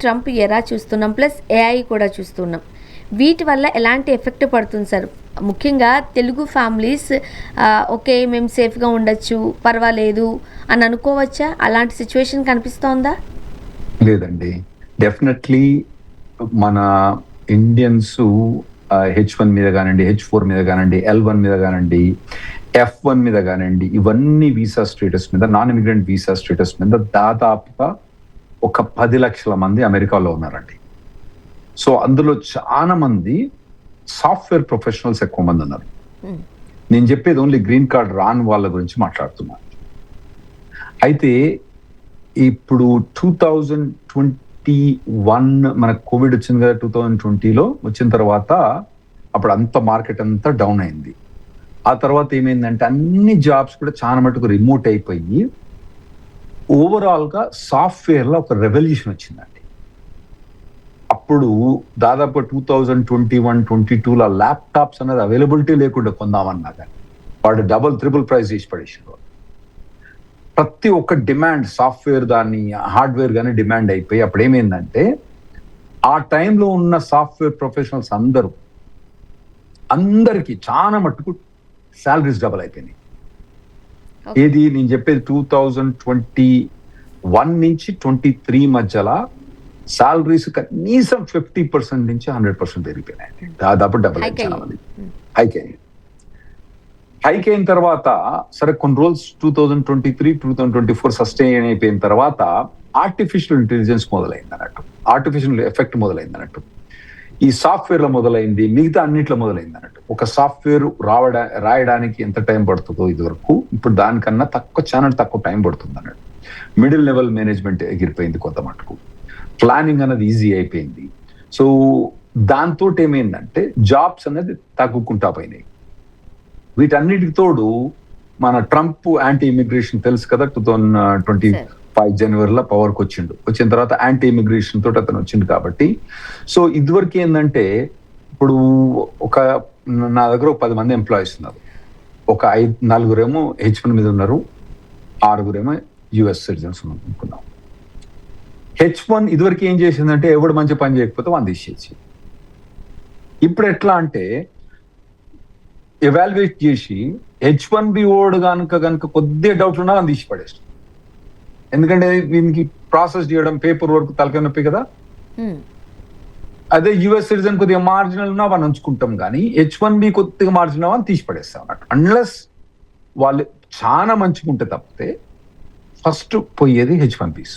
Trump ఎరా చూస్తున్నాం, plus AI కూడా చూస్తున్నాం. వీటి వల్ల ఎలాంటి ఎఫెక్ట్ పడుతుంది సార్? ముఖ్యంగా తెలుగు ఫ్యామిలీస్ ఓకే మేము సేఫ్గా ఉండొచ్చు, పర్వాలేదు అని అనుకోవచ్చా? అలాంటి సిచ్యువేషన్ కనిపిస్తోందా? లేదండి, డెఫినెట్లీ మన ఇండియన్స్ H1 మీద కానివ్వండి, H4 మీద కానివ్వండి, L1 మీద కానివ్వండి, F1 మీద కానివ్వండి, ఇవన్నీ వీసా స్టేటస్ మీద, నాన్ ఇమిగ్రెంట్ వీసా స్టేటస్ మీద దాదాపుగా ఒక 10 లక్షల మంది అమెరికాలో ఉన్నారండి. సో అందులో చాలా మంది సాఫ్ట్వేర్ ప్రొఫెషనల్స్ ఎక్కువ మంది ఉన్నారు. నేను చెప్పేది ఓన్లీ గ్రీన్ కార్డ్ రాని వాళ్ళ గురించి మాట్లాడుతున్నాను. అయితే ఇప్పుడు 2021 మనకు కోవిడ్ వచ్చింది కదా, 2020లో వచ్చిన తర్వాత అప్పుడు అంత మార్కెట్ అంతా డౌన్ అయింది. ఆ తర్వాత ఏమైందంటే అన్ని జాబ్స్ కూడా చాలా మటుకు రిమోట్ అయిపోయి ఓవరాల్ గా సాఫ్ట్వేర్ లో ఒక రెవల్యూషన్ వచ్చిందండి. అప్పుడు దాదాపు 2021-22లో ల్యాప్టాప్స్ అనేది అవైలబిలిటీ లేకుండా కొందామన్నా కానీ వాడు డబుల్ ట్రిపుల్ ప్రైస్ చేసి పడేసారు. ప్రతి ఒక్క డిమాండ్ సాఫ్ట్వేర్ దాన్ని హార్డ్వేర్ కానీ డిమాండ్ అయిపోయి అప్పుడు ఏమైందంటే ఆ టైంలో ఉన్న సాఫ్ట్వేర్ ప్రొఫెషనల్స్ అందరికీ చాలా మట్టుకు శాలరీస్ డబల్ అయిపోయినాయి. ఏది నేను చెప్పేది 2021 నుంచి 23 మధ్యలో శాలరీస్ కనీసం 50% నుంచి 100% పెరిగిపోయినాయి. దాదాపు డబల్ అయింది. హైక్ అయిన తర్వాత సరే కొన్ని రోజులు 2023-2024 సస్టైన్ అయిపోయిన తర్వాత ఆర్టిఫిషియల్ ఇంటెలిజెన్స్ మొదలైంది అన్నట్టు, ఆర్టిఫిషియల్ ఎఫెక్ట్ మొదలైంది అన్నట్టు. ఈ సాఫ్ట్వేర్ లో మొదలైంది, మిగతా అన్నిట్లో మొదలైంది అన్నట్టు. ఒక సాఫ్ట్వేర్ రాయడానికి ఎంత టైం పడుతుందో ఇది వరకు, ఇప్పుడు దానికన్నా తక్కువ టైం పడుతుంది అన్నట్టు. మిడిల్ లెవెల్ మేనేజ్మెంట్ ఎగిరిపోయింది కొంత మటుకు, ప్లానింగ్ అనేది ఈజీ అయిపోయింది. సో దాంతో ఏమైందంటే జాబ్స్ అనేది తగ్గుకుంటా పోయినాయి. వీటన్నిటికి తోడు మన ట్రంప్ యాంటీ ఇమిగ్రేషన్ తెలుసు కదా, 2025 జనవరిలో పవర్కి వచ్చిన తర్వాత యాంటీ ఇమిగ్రేషన్ తోటి అతను వచ్చిండు కాబట్టి. సో ఇదివరకు ఏంటంటే ఇప్పుడు నా దగ్గర 10 మంది ఎంప్లాయీస్ ఉన్నారు. ఒక 4 H1 మీద ఉన్నారు, 6 US సిటిజన్స్ అనుకున్నాం. H1 ఇదివరకు ఏం చేసిందంటే ఎవడు మంచి పని చేయకపోతే వాళ్ళు తీసేసి, ఇప్పుడు ఎట్లా అంటే ఎవాల్యుయేట్ చేసి H1B ఓడ్ కనుక కొద్దిగా డౌట్లు ఉన్నా అని తీసి పడేస్తాం. ఎందుకంటే దీనికి ప్రాసెస్ చేయడం పేపర్ వర్క్ తలకాయ నొప్పి కదా. అదే US సిటిజన్ కొద్దిగా మార్జినల్ ఉన్నా వాళ్ళు ఉంచుకుంటాం, కానీ H1B కొద్దిగా మార్జినల్ అని తీసి పడేస్తాం అన్నట్టు. అన్లెస్ వాళ్ళు చాలా మంచిగా ఉంటే తప్పితే ఫస్ట్ పోయేది H1Bs.